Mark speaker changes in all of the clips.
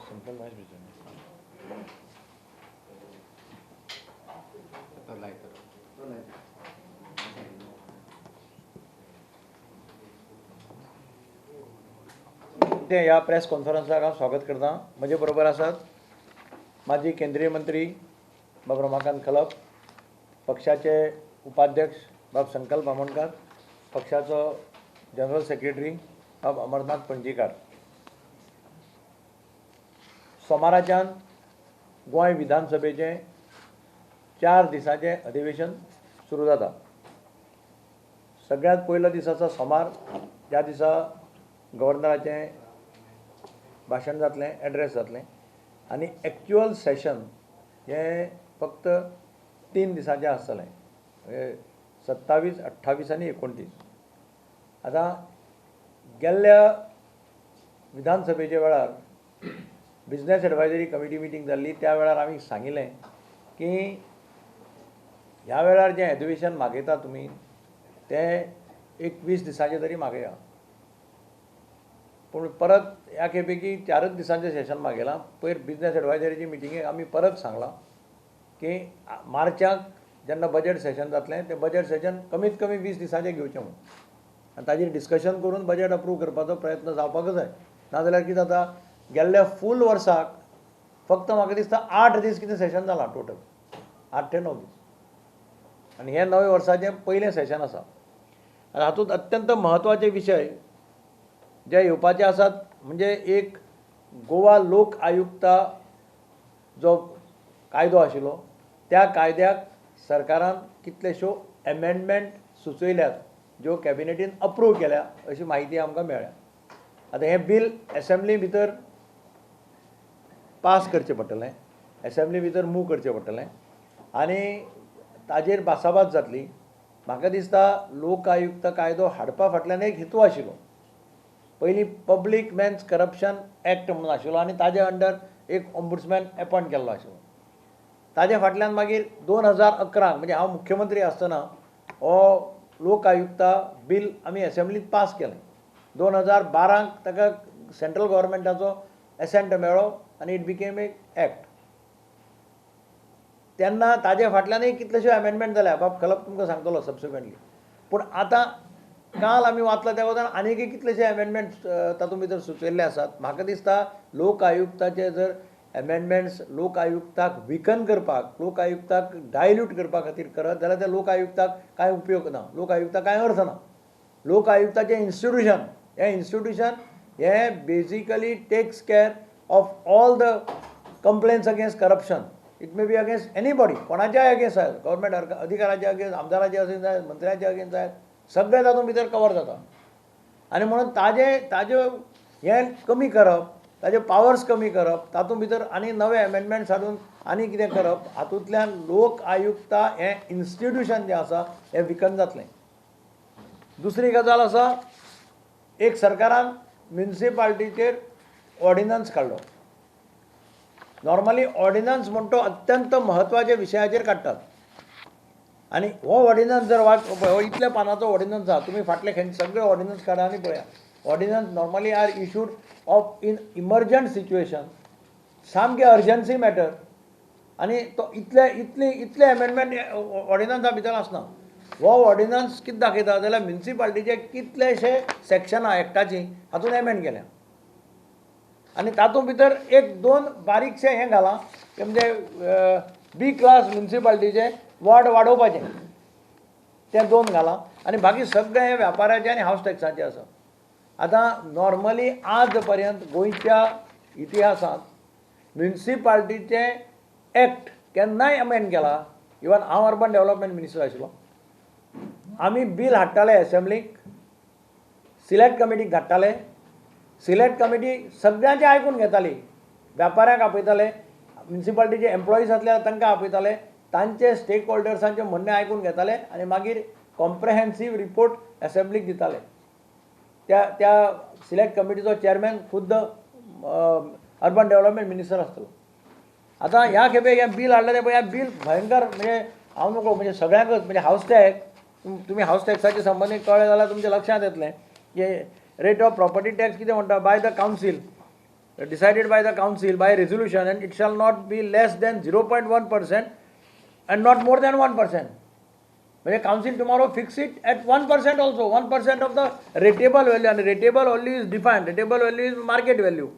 Speaker 1: Simple wise भी ते या प्रेस कॉन्फरन्साक हांव स्वागत करता. म्हजे बरोबर आसात माजी केंद्रीय मंत्री बाब रमाकांत खलप, पक्षाचे उपाध्यक्ष बाब संकल्प बामणकार, पक्षाचो जनरल सेक्रेटरी बाब अमरनाथ पणजीकार. सोमाराच्यान गोंय विधानसभेचें 4 दिसांचें अधिवेशन सुरू जाता. सगळ्यांत पयलो दीस आसा सोमार, ज्या दिसा गव्हर्नराचें भाशण जातलें, एड्रेस जातलें, आनी एक्चुअल सेशन हें फक्त 3 दिसांचें आसतलें, 27, 28 आनी 29. आतां गेल्ल्या विधानसभेच्या वेळार बिझनेस एडवायजरी कमिटी मिटींग जाल्ली, त्या वेळार आमी सांगिल्लें की ह्या वेळार जें अधिवेशन मागयता तुमी तें 21 दिसांचें तरी मागया. पूण परत ह्या खेपेकी 4च दिसांचें सेशन मागयलां. पयर बिझनेस एडवायजरीची मिटिंगेक आमी परत सांगलां की मार्चाक जेन्ना बजेट सेशन जातलें तें बजेट सेशन कमीत कमी 20 दिसांचें घेवचें म्हणून, आनी ताजेर डिस्कशन करून बजेट अप्रूव करपाचो प्रयत्न जावपाक जाय. नाजाल्यार कितें जाता, गेल्ल्या फूल वर्साक फक्त म्हाका दिसता 8 दीस कितें सेशन जालां टोटल, 8 ते 9 दीस, आनी हें नव्या वर्साचें पयलें सेशन आसा. आनी हातूंत अत्यंत म्हत्वाचे विशय जे येवपाचे आसात म्हणजे एक गोवा लोक आयुक्ता जो कायदो आशिल्लो, त्या कायद्याक सरकारान कितलेश्यो एमेंडमेंट सुचयल्यात ज्यो कॅबिनेटीन अप्रूव केल्या अशी माहिती आमकां मेळ्ळ्या. आतां हें बील एसेंब्ली भितर पास करचें पडटलें, एसेंब्ली भितर मूव करचें पडटलें, आनी ताजेर भासाभास जातली. म्हाका दिसता लोक आयुक्त कायदो हाडपा फाटल्यान एक हेतू आशिल्लो. पयलीं पब्लीक मेन्स करप्शन एक्ट म्हणून आशिल्लो आनी ताजे अंडर एक ऑम्बुड्समॅन अपॉयंट केल्लो आशिल्लो. ताजे फाटल्यान मागीर 2011 म्हणजे हांव मुख्यमंत्री आसतना हो लोक आयुक्ता बील आमी एसेंब्लींत पास केलें. 2012 ताका सेंट्रल गव्हर्मेंटाचो एसेंट मेळ्ळो आनी इट बिकेम ए एक्ट. तेन्ना ताजे फाटल्यानय कितलेश्यो एमेंडमेंट जाल्या, बाब खलप तुमकां सांगतलो सबसिक्वेंटली. पूण आतां काल आमी वाचलां त्या बद्दल आनीकय कितलेशे एमेंडमेंट्स तातूंत भितर सुचयल्ले आसात. म्हाका दिसता लोक आयुक्ताचे जर एमेंडमेंट्स लोक आयुक्ताक विकन करपाक, लोक आयुक्ताक डायल्यूट करपा खातीर करत जाल्यार त्या लोक आयुक्ताक कांय उपयोग ना, लोक आयुक्ताक कांय अर्थ ना. लोक आयुक्ताचें इन्स्टिट्यूशन हे basically takes care of all the complaints against corruption. It may be against anybody, कोणाच्याय अगेन्स्ट जाय, गव्हर्मेंट अधिकाऱ्याच्या अगेन्स्ट, आमदाराच्या अगेन्स्ट जाय, मंत्र्याच्या अगेन्स्ट जाय, सगळे तातूंत भितर कवर जाता. आनी म्हणून ताजे हें कमी करप, ताजे पावर्स कमी करप, तातूंत भितर आनी नवे एमेंडमेंट्स हाडून आनी कितें करप, हातूंतल्यान लोक आयुक्ता हें इन्स्टिट्यूशन जें आसा हें विकन जातलें. दुसरी गजाल आसा, एक सरकारान म्युनिसिपालिटीचेर ऑर्डिनन्स काडलो. नॉर्मली ऑर्डिनन्स म्हणटा तो अत्यंत म्हत्वाच्या विशयाचेर काडटात, आनी हो ऑर्डिनन्स जर हो इतल्या पानाचो ऑर्डिनन्स आसा, तुमी फाटले सगळे ऑर्डिनन्स काडा आनी पळया. Ordinance normally are issued of in emergent situation, सामकें अर्जन्सी मॅटर, आनी तो इतले एमेंडमेंट ऑर्डिनन्सा भितर आसना. हो ऑर्डिनन्स कितें दाखयता जाल्यार म्युनिसिपालिटीचे कितलेशे सेक्शनां एक्टाची हातूंत एमेंड केल्या, आनी तातूंत भितर 1-2 बारीकशे हें घालां, म्हणजे बी क्लास म्युनिसिपालिटीचे वॉर्ड वाडोवपाचें, तें 2 घालां, आनी बाकी सगळें हें व्यापाऱ्याचें आनी हावस टॅक्साचें आसा. आतां नॉर्मली आज पर्यंत गोंयच्या इतिहासांत म्युनिसिपालिटीचे एक्ट केन्नाय अमेंड केला. इवन हांव अर्बन डेव्हलपमेंट मिनिस्टर आशिल्लो, आमी बील हाडटाले एसेंब्लीक, सिलेक्ट कमिटीक धाडटाले, सिलेक्ट कमिटी सगळ्यांचें आयकून घेताली, व्यापाऱ्यांक आपयताले, म्युनिसिपालिटीचे एम्प्लॉईज आसल्यार तांकां आपयताले, तांचे स्टेक होल्डर्सांचें म्हणणें आयकून घेताले, आनी मागीर कॉम्प्रेहेन्सीव रिपोर्ट एसेंब्लीक दिताले. त्या सिलेक्ट कमिटीचो चेअरमॅन खुद्द अर्बन डेव्हलपमेंट मिनिस्टर आसतलो. आतां ह्या खेपेक हें बील हाडलें पळय, हें बील भयंकर, म्हणजे हांव नकळो म्हणजे सगळ्यांकच, म्हणजे हावस टॅक्स, तुमी हावस टॅक्साचे संबंदीत कळ्ळें जाल्यार तुमच्या लक्षांत येतलें की रेट ऑफ प्रॉपर्टी टॅक्स कितें म्हणटा by the council decided by the council by resolution and it shall not be less than 0.1% and not more than 1%. म्हणजे council tomorrow fix it at 1% also, 1% of the rateable value, and rateable value is defined, rateable value is market value.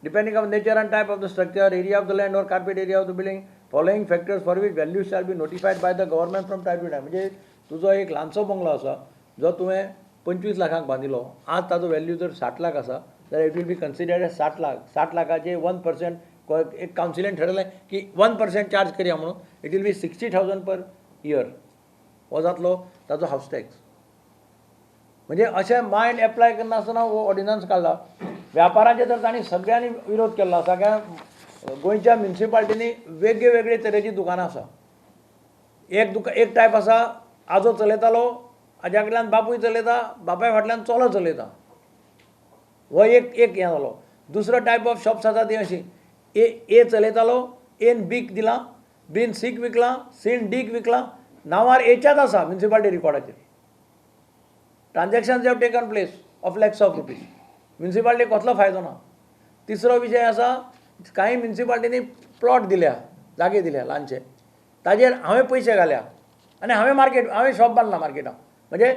Speaker 1: Depending on nature and type of the structure, area of the land or carpet area of the building, following factors for which value shall be notified by the government from time to time. म्हणजे तुझो एक ल्हानसो bungalow आसा जो तुवें 25 लाखांक बांदिलो, आज ताजो value जर 60 लाख आसा जाल्यार it will be considered as 60 lakh. 60 लाखाचे 1% एक कावन्सिलेन ठरयलें की 1% चार्ज करया म्हणून, it will be 60,000 per year. हो जातलो ताजो हावस टॅक्स. म्हणजे अशें मायंड एप्लाय करनासतना हो ऑर्डिनन्स काडला. व्यापाराचे तर तांणी सगळ्यांनी विरोध केल्लो. सगळ्या गोंयच्या म्युन्सिपाल्टींनी वेगळे वेगळे तरेची दुकानां आसा. एक टायप आसा आजो चलयतालो, हाज्या कडल्यान बापूय चलयता, बापाय फाटल्यान चलो चलयता, हो एक हें जालो. दुसरो टायप ऑफ शॉप्स आसा ती अशी, ए चलयतालो, एन बीक दिला, बीन सीक विकला, सीन डीक विकला, नांवार एच्याच आसा म्युन्सिपाल्टी रिकॉर्डाचेर. Transactions have taken place of lakhs of rupees. म्युन्सिपाल्टीक कसलो फायदो ना. तिसरो विशय आसा, कांय म्युन्सिपाल्टींनी प्लॉट दिल्या, जागे दिल्या ल्हानशे, ताजेर हांवें पयशे घाल्या आनी हांवें शॉप बांदलां मार्केटांत. म्हणजे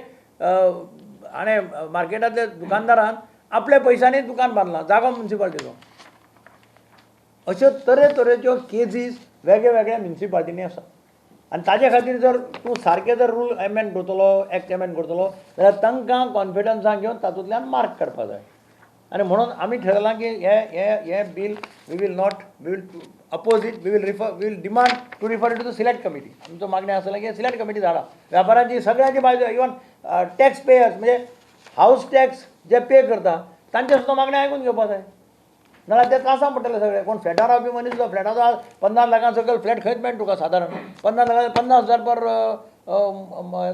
Speaker 1: मार्केटांतल्या दुकानदारान आपल्या पयशांनी दुकान बांदलां, जागो म्युन्सिपाल्टीचो. अश्यो तरेतरेच्यो केजीस वेगळ्या वेगळ्या म्युन्सिपाल्टींनी आसा. आनी ताजे खातीर जर तूं सारकें जर रूल एमेंड करतलो, एक्ट एमेंड करतलो, जाल्यार तांकां कॉन्फिडन्सान घेवन तातूंतल्यान मार्क काडपा जाय. आनी म्हणून आमी ठरयलां की हे bill we will oppose it, we will demand to refer to the select committee. आमचो मागणी आसलें की सिलेक्ट कमिटी धाडा. व्यापाराची सगळ्यांची बाजू, इवन टॅक्स पेयर्स म्हणजे हावस टॅक्स जे पे करता तांचे सुद्दां मागणी आयकून घेवपा जाय. नाजाल्यार ते त्रासां पडटले सगळे. कोण फ्लॅटार रावपी मनीस जो फ्लॅटाचो आज 50 लाखां सकयल फ्लॅट खंयच मेळटा तुका सादारण 50,000 पर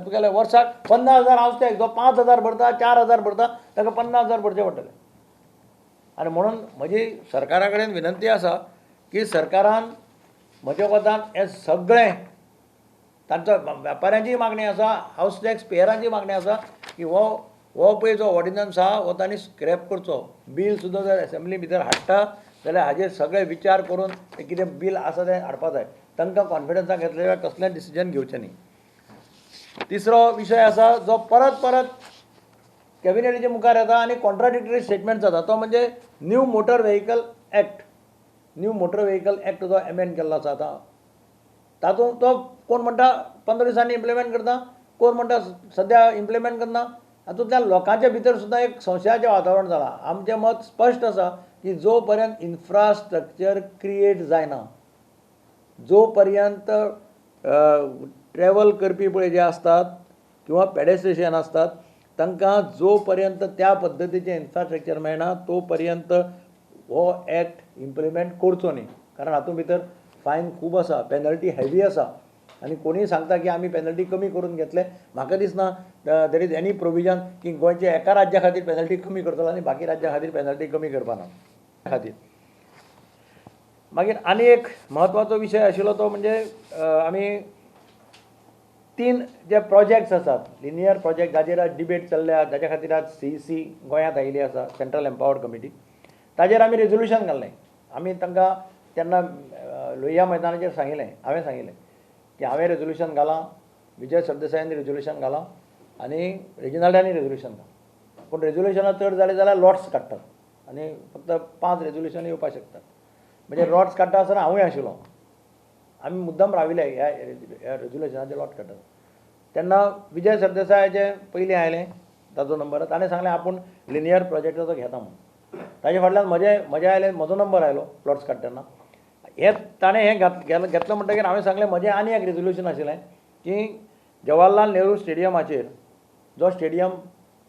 Speaker 1: तुगेले वर्साक 50,000 हावस टॅक्स. जो 5,000 भरता, 4,000 भरता, ताका 50,000 भरचे पडटले. आनी म्हणून म्हजी सरकारा कडेन विनंती आसा की सरकारान म्हज्या कोतान हें सगळें, तांचो व्यापाऱ्यांची मागणी आसा, हावस टॅक्स पेयरांची मागणी आसा की हो पळय जो ऑर्डिनन्स आहा हो तांणी स्क्रॅप करचो. बील सुद्दां जर एसेंब्ली भितर हाडटा जाल्यार हाजेर सगळे विचार करून तें कितें बील आसा तें हाडपा जाय. तांकां कॉन्फिडन्सान घेतल्या कसलें डिसिजन घेवचें न्ही. तिसरो विशय आसा जो परत परत कॅबिनेटीच्या मुखार येता आनी कॉन्ट्राडिक्टरी स्टेटमेंट जाता, तो म्हणजे न्यू मोटर व्हेकल एक्ट जो एमेंड केल्लो आसा आतां, तातूंत तो कोण म्हणटा 15 दिसांनी इम्प्लिमेंट करता, कोण म्हणटा सद्या इम्प्लिमेंट करना. हातूंतल्यान लोकांच्या भितर सुद्दां एक संशयाचें वातावरण जालां. आमचें मत स्पश्ट आसा की जो पर्यंत इन्फ्रास्ट्रक्चर क्रिएट जायना, जो पर्यंत ट्रॅव्हल करपी पळय जे असतात किंवा पेडेस्ट्रेशन असतात तांकां जो पर्यंत त्या पद्दतीचें इन्फ्रास्ट्रक्चर मेळना तो पर्यंत हो एक्ट इम्प्लिमेंट करचो न्ही. कारण हातूंत भितर फायन खूब आसा, पेनल्टी हेवी आसा. आनी कोणीय सांगता की आमी पेनल्टी कमी करून घेतले, म्हाका दिसना देर इज एनी प्रोविजन की गोंयच्या एका राज्या खातीर पेनल्टी कमी करतलो आनी बाकी राज्या खातीर पेनल्टी कमी करपाना खातीर. मागीर आनी एक म्हत्वाचो विशय आशिल्लो तो म्हणजे आमी 3 जे प्रोजेक्ट्स आसात, लिनियर प्रोजेक्ट, जाचेर आज डिबेट चल्ल्या, जाच्या खातीर आज CEC गोंयांत आयिल्ली आसा, सेंट्रल एम्पावर्ड कमिटी. ताजेर आमी रेजोल्युशन घाल्लें. आमी तांकां तेन्ना लोहिया मैदानाचेर सांगिल्लें, हांवें सांगिल्लें की हांवें रेजोल्युशन घालां, विजय सरदेसायानी रेजोल्युशन घालां आनी रेजिनाल्डानी रेजोल्युशन घालां. पूण रेजोल्युशनां चड जालें जाल्यार लॉट्स काडटात आनी फक्त 5 रेजोल्युशन येवपाक शकतात. म्हणजे लॉट्स काडटा आसतना हांवूय आशिल्लो. आमी मुद्दम राविले ह्या रेजोल्युशनाचे लॉट काडटात. तेन्ना विजय सरदेसायाचें पयलीं आयलें, ताजो नंबर. ताणें सांगलें आपूण लिनियर प्रोजेक्टाचो घेता म्हणून. ताजे फाटल्यान म्हजें आयलें, म्हजो नंबर आयलो प्लॉट्स काडटना. ताणें हें घेतलो म्हणटकीर हांवें सांगलें म्हजें आनी एक रेजोल्युशन आशिल्लें की जवाहरलाल नेहरू स्टेडियमाचेर, जो स्टेडियम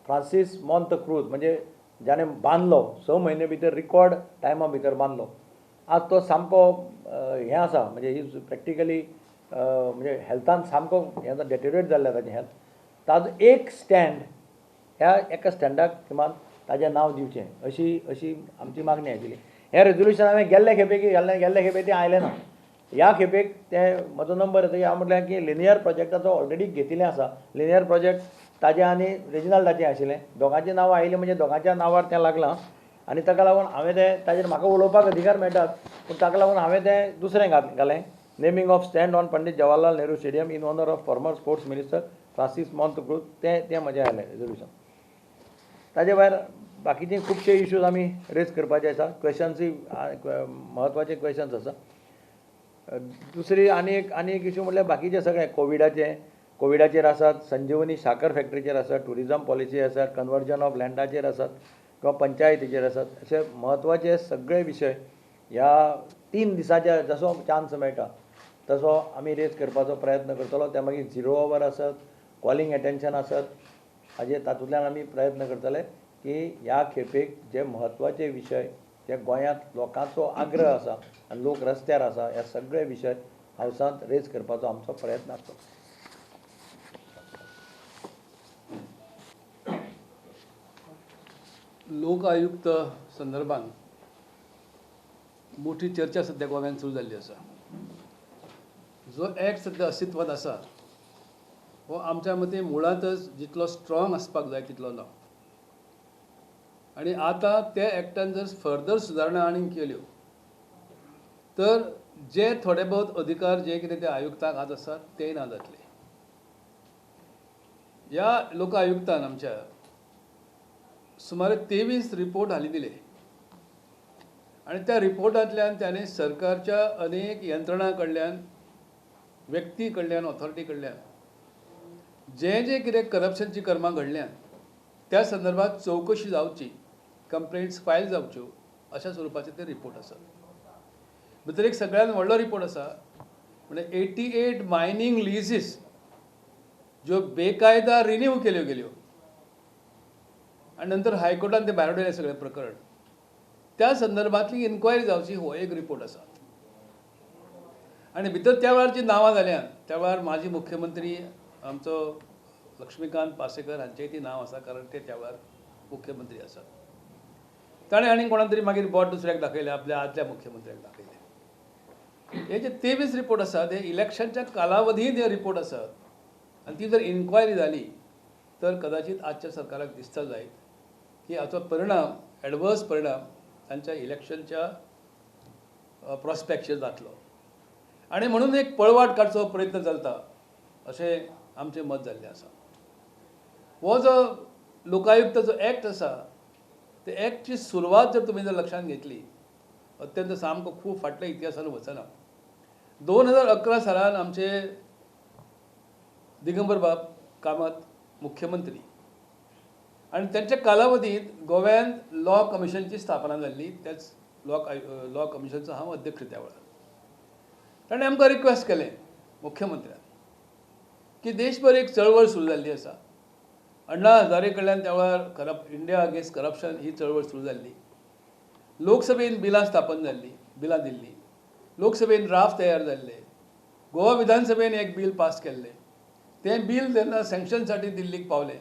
Speaker 1: फ्रांसीस मॉन्त क्रूज म्हणजे जाणें बांदलो 6 म्हयने भितर, रिकॉर्ड टायमा भितर बांदलो, आज तो सामको हें आसा, म्हणजे इज प्रॅक्टिकली म्हणजे हेल्थान सामको हें डेटेरिएट जाल्लें ताजें हेल्थ. ताजो एक स्टँड, ह्या एका स्टँडाक किमान ताजें नांव दिवचें अशी आमची मागणी आशिल्ली. हें रेजोल्युशन हांवें गेल्ले खेपे तें आयलें ना. ह्या खेपेक ते म्हजो नंबर येतकीर हांव म्हटलें की लिनियर प्रोजेक्टाचो ऑलरेडी घेतिल्लें आसा. लिनियर प्रोजेक्ट ताजें आनी रेजिनाल्डाचें आशिल्लें. दोगांचीं नांवां आयलीं म्हणजे दोगांच्या नांवार तें लागलां आनी ताका लागून हांवें तें ताजेर म्हाका उलोवपाक अधिकार मेळटात, पूण ताका लागून हांवें तें दुसरें घालें. Naming of stand on Pandit Jawaharlal Nehru stadium in honour of former sports minister Francis Montecruz तें म्हजें आयलें रेजोल्युशन. ताजे भायर बाकीचे खुबशे इश्यूज आमी रेज करपाचे आसा. क्वेश्चन्सूय म्हत्वाचे क्वेश्चन्स आसा. दुसरी आनी एक इश्यू म्हणल्यार बाकीचे सगळे कोविडाचेर आसात, संजीवनी साखर फॅक्टरीचेर आसात, टुरिजम पॉलिसी आसात, कन्वर्जन ऑफ लँडाचेर आसात किंवा पंचायतीचेर आसात. अशे म्हत्वाचे सगळे विशय ह्या 3 दिसाच्या जसो चान्स मेळटा तसो आमी रेज करपाचो प्रयत्न करतलो. ते मागीर 0 आवर आसत, कॉलिंग एटेन्शन आसत, हाजे तातूंतल्यान आमी प्रयत्न करतले की ह्या खेपेक जे म्हत्वाचे विशय जे गोंयांत लोकांचो आग्रह आसा आनी लोक रस्त्यार आसा ह्या सगळे विशय हावसांत रेज करपाचो आमचो प्रयत्न आसतलो.
Speaker 2: लोक आयुक्त संदर्भात मोठी चर्चा सध्या गोव्यात सुरू झाली आसा. जो ॲक्ट सध्या अस्तित्वात आसा हो आमच्या मते मुळातच जितलो स्ट्रॉंग आसपाक जाय तितलो ना. आणि आता त्या ॲक्टान जर फर्दर सुदारणा आनीक केल्यो तर जे थोडे बहुत अधिकार जे कितें त्या आयुक्ताक आज आसात ते ना जातले. ह्या लोक आयुक्तान आमच्या सुमारे 23 रिपोर्ट हाली दिले आणि त्या रिपोर्टांतल्यान त्याने सरकारच्या अनेक यंत्रणा कडल्यान, व्यक्ती कडल्यान, ऑथॉरिटी कडल्यान जे कितें करप्शनची कर्मां घडल्यात त्या संदर्भात चौकशी जावची, कंप्लेंट्स फायल जावच्यो अशा स्वरुपाचे ते रिपोर्ट आसा. भितर एक सगळ्यात व्हडलो रिपोर्ट आसा म्हणजे 88 मायनिंग लिजीस ज्यो बेकायदा रिन्यू केल्यो गेल्यो आणि नंतर हायकोर्टान ते भायर उडयलें सगळें प्रकरण. त्या संदर्भातली इन्क्वायरी जावची हो एक रिपोर्ट आसा. आणि भितर त्या वेळार जी नांवां जाल्यात त्या वेळार माजी मुख्यमंत्री आमचो लक्ष्मीकांत पासेकर हांचेय ती नांव आसा कारण ते त्या वेळार मुख्यमंत्री आसात. ताणें आनी कोणाक तरी मागीर बोट दुसऱ्याक दाखयलें, आपल्या आदल्या मुख्यमंत्र्याक दाखयलें. हे जे 23 रिपोर्ट आसात हे इलेक्शनच्या कालावधींत हे रिपोर्ट आसात आनी ती जर इन्क्वायरी जाली तर कदाचित आजच्या सरकाराक दिसता जायत की हाचो परिणाम, एडवर्स परिणाम तांच्या इलेक्शनच्या प्रॉस्पेक्टचेर जातलो. आणि म्हणून एक पळवाट काडचो प्रयत्न चलता अशें आमचें मत जाल्लें आसा. हो जो लोकायुक्ताचो ॲक्ट आसा ते ॲक्टची सुरवात जर तुमी जर लक्षांत घेतली अत्यंत सामको खूब फाटल्या इतिहासान वचना. 2011 सालान आमचे दिगंबर बाब कामत मुख्यमंत्री आणि त्यांच्या कालावधीत गोव्यात लॉ कमिशनची स्थापना जाल्ली. त्याच लॉ कमिशनचो हांव अध्यक्ष त्या वेळार. ताणें आमकां रिक्वेस्ट केलें मुख्यमंत्र्यान की देशभर एक चळवळ सुरू जाल्ली आसा. अण्णा हजारे कडल्यान त्या वेळार इंडिया अगेन्स्ट करप्शन ही चळवळ सुरू जाल्ली. लोकसभेन बिलां स्थापन जाल्ली, बिलां दिल्ली. लोकसभेन ड्राफ्ट तयार जाल्ले. गोवा विधानसभेन एक बील पास केल्लें. तें बील जेन्ना सँक्शनसाठी दिल्लीक पावलें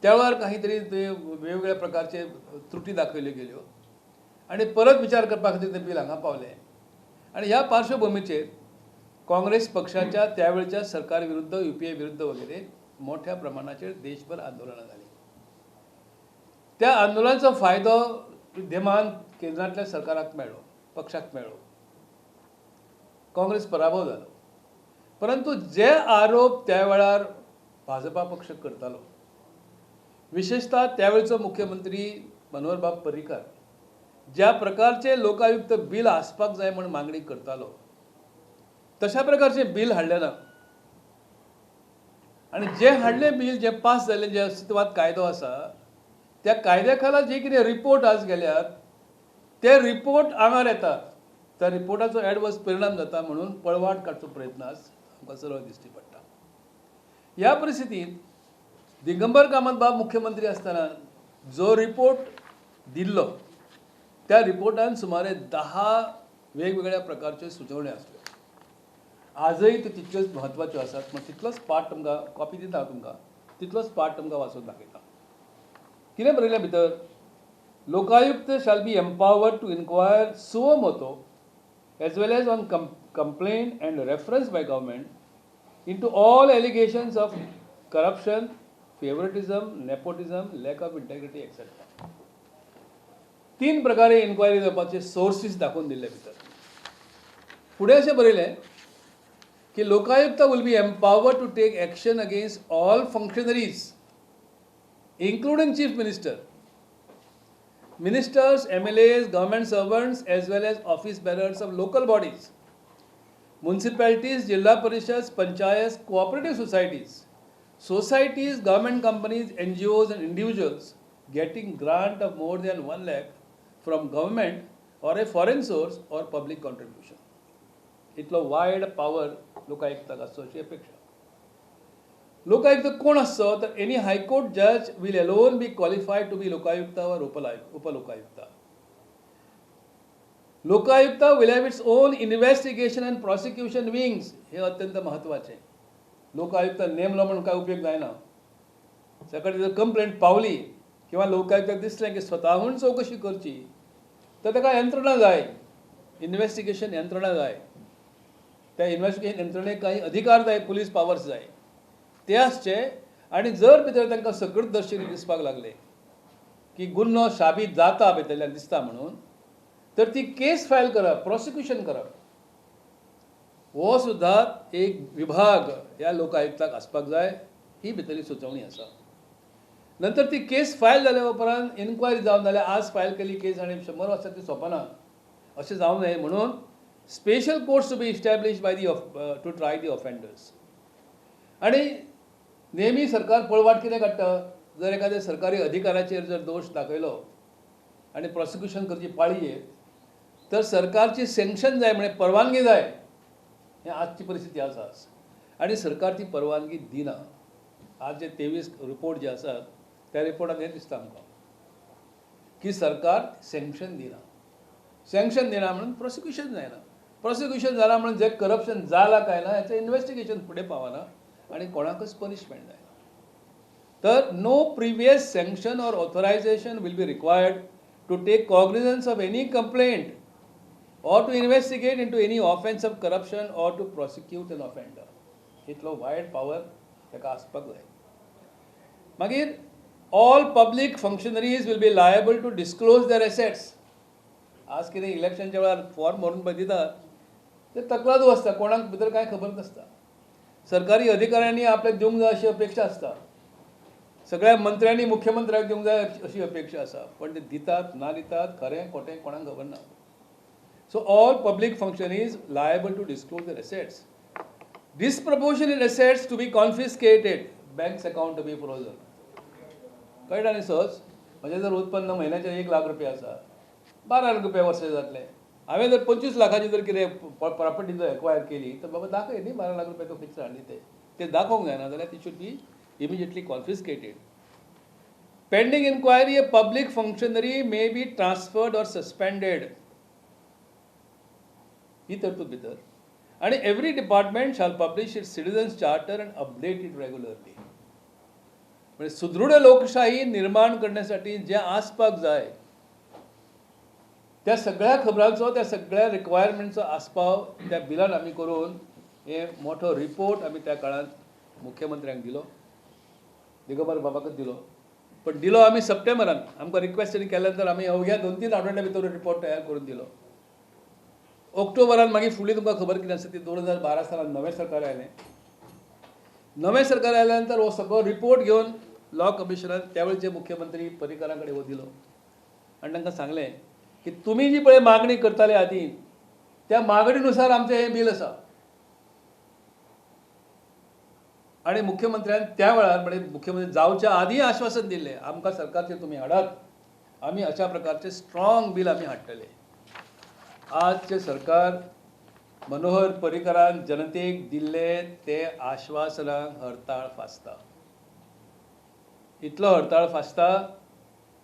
Speaker 2: त्या वेळार काही तरी वेगवेगळ्या प्रकारचे त्रुटी दाखयल्यो गेल्यो आणि परत विचार करपा खातीर तें बील हांगा पावलें. आणि ह्या पार्श्वभूमीचेर काँग्रेस पक्षाच्या त्यावेळच्या सरकार विरुद्ध, UPA विरुद्ध वगैरे मोठ्या प्रमाणाचेर देशभर आंदोलनां जाली. त्या आंदोलनाचो फायदो विद्यमान केंद्रांतल्या सरकाराक मेळ्ळो, पक्षाक मेळ्ळो. काँग्रेस पराभव जालो. परंतु जे आरोप त्या वेळार भाजपा पक्ष करतालो, विशेषतः त्यावेळचो मुख्यमंत्री मनोहर बाब पर्रीकार ज्या प्रकारचे लोकायुक्त बील आसपाक जाय म्हूण मागणी करतालो तशा प्रकारचे बील हाडलें ना. आणि जे हाडलें बील, जे पास जाल्लें, जे अस्तित्वात कायदो आसा त्या कायद्या खाला जे कितें रिपोर्ट आज गेल्यात ते रिपोर्ट आंगार येतात. त्या रिपोर्टाचो एडवर्स परिणाम जाता म्हणून पळवाट काडचो प्रयत्न आज आमकां सरळ दिश्टी पडटा. ह्या परिस्थितींत दिगंबर कामत बाब मुख्यमंत्री आसतना जो रिपोर्ट दिल्लो त्या रिपोर्टान सुमारे 10 वेगवेगळ्या प्रकारच्यो सुचोवण्यो आसल्यो. आजय त्यो तितल्योच म्हत्वाच्यो आसात. मग तितलोच पार्ट तुमकां कॉपी दिता तुमकां, तितलोच पार्ट तुमकां वाचून दाखयता. कितें बरयलें भितर? लोकायुक्त shall be empowered to inquire suo motu as well as on complaint and reference by government into all allegations of corruption favouritism, nepotism, lack of integrity etcetera. 3 प्रकारे इन्क्वायरी जावपाचे सोर्सीस दाखोवन दिल्ले भितर. फुडें अशें बरयलें की Lokayukta will be empowered to take action against all functionaries including chief minister, ministers, MLAs, government servants as well as office bearers of local bodies, municipalities, Jilla Parishads, panchayats, cooperative societies, government companies, NGOs and individuals getting grant of more than 1 lakh from government or a foreign source or public contribution. इतलो wide power लोकायुक्ताक आसचो अशी अपेक्षा. लोकायुक्त कोण आसचो तर any high court जज will alone be qualified to be Lokayukta वर Upalokayukta. Lokayukta will have its own investigation and prosecution wings. हे अत्यंत महत्वाचे. लोकायुक्त नेमलो म्हणून काय उपयोग जायना. सकाळी जर कंप्लेंट पावली किंवा लोकायुक्ताक दिसलें की स्वताहून चौकशी करची तर ताका यंत्रणा जाय, इन्व्हेस्टिगेशन यंत्रणा जाय. त्या इन्व्हेस्टिगेशन यंत्रणेक काही अधिकार जाय, पुलीस पावर्स जाय, ते आसचे. आनी जर भितर तांकां सकटदर्शनी दिसपाक लागले की गुन्हो शाबीत जाता भितरल्यान दिसता म्हणून तर ती केस फायल करप, प्रॉसिक्युशन करप, हो सुद्दां एक विभाग ह्या लोकायुक्ताक आसपाक जाय. ही भितरली सुचोवणी आसा. नंतर ती केस फायल जाल्या उपरांत इन्क्वायरी जावन जाल्यार आज फायल केली केस आनी 100 वर्सां ती सोंपना अशें जावं न्हय म्हणून special courts to be established by to try the offenders. आनी नेहमी सरकार पळवाट कितें काडटा, जर एखाद्या सरकारी अधिकाऱ्याचेर जर दोश दाखयलो आनी प्रॉसिक्युशन करची पाळी येत तर सरकारची सँक्शन जाय, म्हणजे परवानगी जाय. हें आजची परिस्थिती आसा आनी सरकार ती परवानगी दिना. आज जे 23 रिपोर्ट जे आसात त्या रिपोर्टान हें दिसता आमकां की सरकार सँक्शन दिना म्हणून प्रॉसिक्युशन जायना. प्रॉसिक्युशन जाला म्हणून जे करप्शन जाला काय ना हेचें इन्व्हेस्टिगेशन फुडें पावना आनी कोणाकच पनिशमेंट जायना. तर no previous sanction or authorisation will be required to take cognizance of any complaint or to investigate into any offense of corruption or to prosecute an offender. इतलो वायड पावर ताका आसपाक जाय. मागीर all public functionaries will be liable to disclose their assets. आज कितें इलेक्शनच्या वेळार form भरून पळय दितात ते तकलादू आसता, कोणाक भितर कांय खबर नासता. सरकारी अधिकाऱ्यांनी आपल्याक दिवंक जाय अशी अपेक्षा आसता, सगळ्या मंत्र्यांनी मुख्यमंत्र्याक दिवंक जाय अशी अपेक्षा आसा, पण ते दितात ना दितात खरें खोटें कोणाक खबर ना. So all public functionaries liable to disclose their assets. Disproportionate assets to be confiscated. Banks account to be frozen. कळटा न्ही सहज. म्हणजे जर उत्पन्न म्हयन्याचे 1 लाख रुपया आसा, 12 लाख रुपया वर्सा जातले. हांवें जर 25 लाखाची जर कितें प्रॉपर्टी जर एक्वायर केली तर बाबा दाखय न्ही 12 लाख रुपया तो खंयच हाडली ते दाखोवंक जायना जाल्यार ती should be immediately confiscated. Pending inquiry a public functionary may be transferred or suspended. ही तरतूद भितर. आनी every department shall publish its citizens charter and update it regularly. म्हणजे सुदृढ लोकशाही निर्माण करण्यासाठी जे आसपाक जाय त्या सगळ्या खबरांचो, त्या सगळ्या रिक्वायरमेंटचो आस्पाव त्या बिलान आमी करून हे मोठो रिपोर्ट आमी त्या काळांत मुख्यमंत्र्यांक दिलो, दिगंबर बाबाकच दिलो. पण दिलो आमी सप्टेंबरान. आमकां रिक्वेस्ट केल्या नंतर आमी अवघ्या 2-3 आठवड्या भितर रिपोर्ट तयार करून दिलो. ऑक्टोबरान मागीर फुडली तुमकां खबर कितें आसा ती 2012 सालान नवें सरकार आयलें. नवें सरकार आयल्या नंतर हो सगळो रिपोर्ट घेवन लॉ कमिशनान त्यावेळचे मुख्यमंत्री पर्रीकरा कडेन हो दिलो आनी तांकां सांगलें की तुमी जी पळय मागणी करताले आदीं त्या मागणीनुसार आमचें हें बील आसा. आनी मुख्यमंत्र्यान त्या वेळार म्हणजे मुख्यमंत्री जावच्या आदीं आश्वासन दिल्लें आमकां सरकारचेर तुमी हाडात, आमी अशा प्रकारचें स्ट्रॉंग बील आमी हाडटले. आजचे सरकार मनोहर पर्रीकरान जनतेक दिल्ले ते आश्वासनांक हरताळ फासता. इतलो हरताळ फासता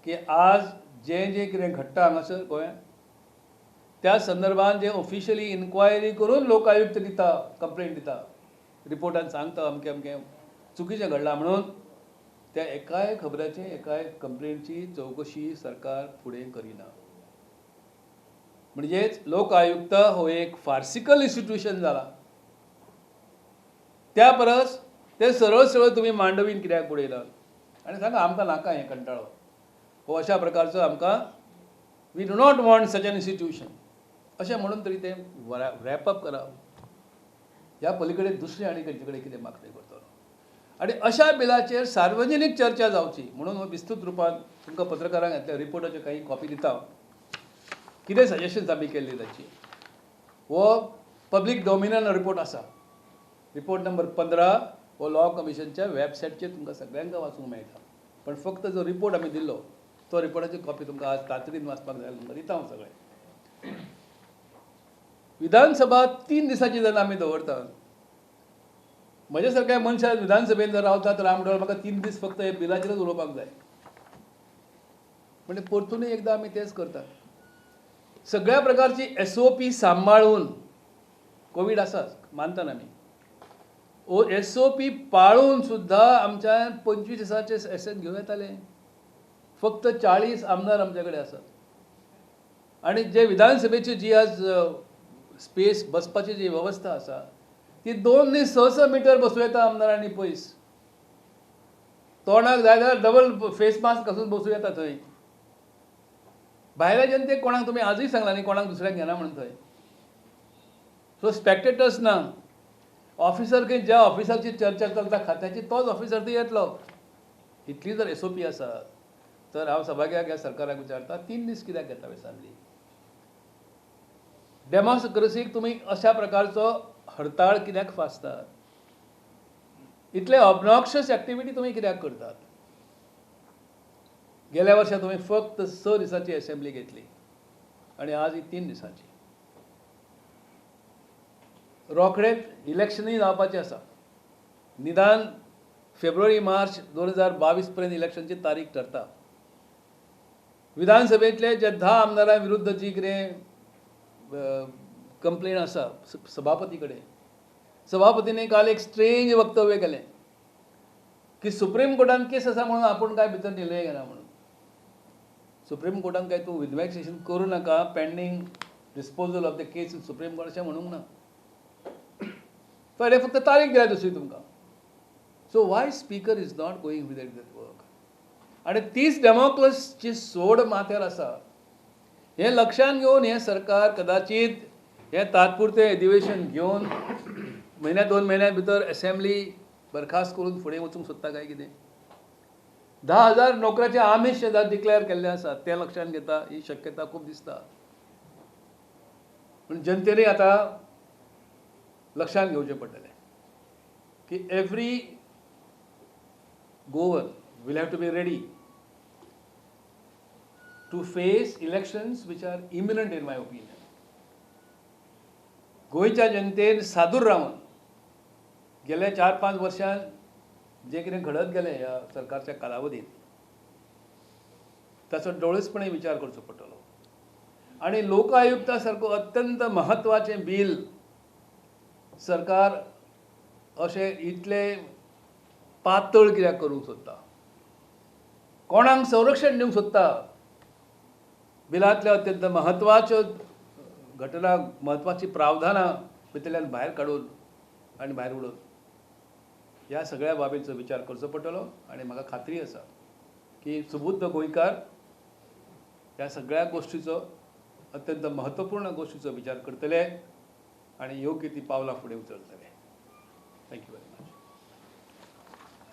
Speaker 2: की आज जे कितें घडटा हांगासर गोंयांत त्या संदर्भात जे ऑफिशियली इन्क्वायरी करून लोकायुक्त दिता, कंप्लेंट दिता, रिपोर्टान सांगता अमकें अमकें चुकीचें घडलां म्हणून, त्या एकाय खबराचे एकाय कंप्लेंटची चवकशी सरकार फुडें करिना. म्हणजेच लोक आयुक्त हो एक फार्सिकल इन्स्टिट्यूशन जाला. त्या परस ते सरळ सरळ तुम्ही मांडवीन कित्याक उडयला. आनी सांगा आमकां नाका हें कंटाळो हो अशा प्रकारचो आमकां we do not want such an institution अशें म्हणून तरी तें रॅपअप करप ह्या पलीकडे दुसरें आनी खंयचे कडेन कितें मागणी करतलो आनी अशा बिलाचेर सार्वजनीक चर्चा जावची म्हणून हो विस्तृत रुपान तुमकां पत्रकारांक घातल्या रिपोर्टाच्यो काही कॉपी दिता कितें सजेशन्स आमी केल्ली ताची हो पब्लीक डॉमिनन रिपोर्ट आसा रिपोर्ट नंबर 15 हो लॉ कमिशनच्या वेबसायटचेर तुमकां सगळ्यांक वाचूंक मेळटा पण फक्त जो रिपोर्ट आमी दिल्लो तो रिपोर्टाची कॉपी तुमकां आज तातडीन वाचपाक जाय तुमकां दिता हांव सगळें विधानसभा 3 दिसांची जेन्ना आमी दवरतात म्हज्या सारक्या मनशाक विधानसभेन जर रावता तर हांव म्हणटलो म्हाका 3 दीस फक्त हे बिलाचेरच उलोवपाक जाय म्हणजे परतूनय एकदां आमी तेंच करतात सगळ्या प्रकारची SOP सांबाळून कोवीड आसाच मानतात आमी SOP पाळून सुद्धा आमच्यान 25 दिसांचे सेशन घेवं येताले फक्त 40 आमदार आमचे कडेन आसात आनी जे विधानसभेची जी आज स्पेस बसपाची जी व्यवस्था आसा ती 2 दीस 6 मिटर बसूं येता आमदारांनी पयस तोंडाक जाय जाल्यार डबल फेस मास्क घालून बसूं येता थंय भायल्या जनतेक कोणाक तुमी आजूय सांगला न्ही कोणाक दुसऱ्याक घेना म्हणून थंय सो स्पॅक्टेटर्स ना ऑफिसर खंय ज्या ऑफिसाची चर्चा चलता खात्याची तोच ऑफिसर थंय येतलो इतली जर SOP आसा तर हांव सभाग्याक ह्या सरकाराक विचारता 3 दीस कित्याक घेता असेंब्ली डेमोक्रेसीक तुमी अशा प्रकारचो हरताळ कित्याक फासतात इतले ऑबनॉक्शियस एक्टिविटी तुमी कित्याक करतात गेल्या वर्सा तुमी फक्त 6 दिसांची असेंब्ली घेतली आनी आज ही 3 दिसांची रोखडेच इलेक्शनूय जावपाचें आसा निदान फेब्रुवारी मार्च 2022 पर्यंत इलेक्शनची तारीख ठरता विधानसभेतले जे 10 आमदारां विरुद्ध जी कितें कंप्लेन आसा सभापती कडेन सभापतीने काल एक स्ट्रेंज वक्तव्य केलें की सुप्रीम कोर्टान केस आसा म्हणून आपूण काय भितर निर्णय घेना म्हणून सुप्रीम कोर्टान काय तूं इन्व्हेस्टिगेशन करूं नाका pending disposal of the case in supreme court अशें म्हणूंक ना तर फक्त तारीख दिल्या दुसरी तुमकां so Y speaker is not going with that work आनी तीच डेमोक्रेसीची सोड माथ्यार आसा हें लक्षांत घेवन हें सरकार कदाचित हें तात्पुरतें अधिवेशन घेवन म्हयन्या 2 म्हयन्या भितर असेंब्ली बरखास्त करून फुडें वचूंक सोदता काय कितें 10,000 नोकऱ्याचे आमीश डिक्लेअर केल्ले आसात तें लक्षांत घेता ही शक्यता खूब दिसता पूण जनतेनूय आतां लक्षांत घेवचें पडटलें की every Goan will have to be ready to face elections which are imminent in my opinion. गोंयच्या जनतेन सादूर रावन गेल्या 4-5 वर्षांत जे कितें घडत गेलें ह्या सरकारच्या कालावधींत ताचो डोळसपणे विचार करचो पडटलो आनी लोक आयुक्ता सारको अत्यंत म्हत्वाचें बील सरकार अशें इतले पातळ कित्याक करूंक सोदता कोणाक संरक्षण दिवंक सोदता बिलांतल्या अत्यंत म्हत्वाच्यो घटना म्हत्वाची प्रावधानां भितरल्यान भायर काडून आनी भायर उडोवन ह्या सगळ्या बाबींचो विचार करचो पडटलो आनी म्हाका खात्री आसा की सुबुद्ध गोंयकार ह्या सगळ्या गोश्टीचो अत्यंत म्हत्वपूर्ण गोश्टीचो विचार करतले आनी योग्य ती पावलां फुडें उचलतले थँक्यू वेरी मच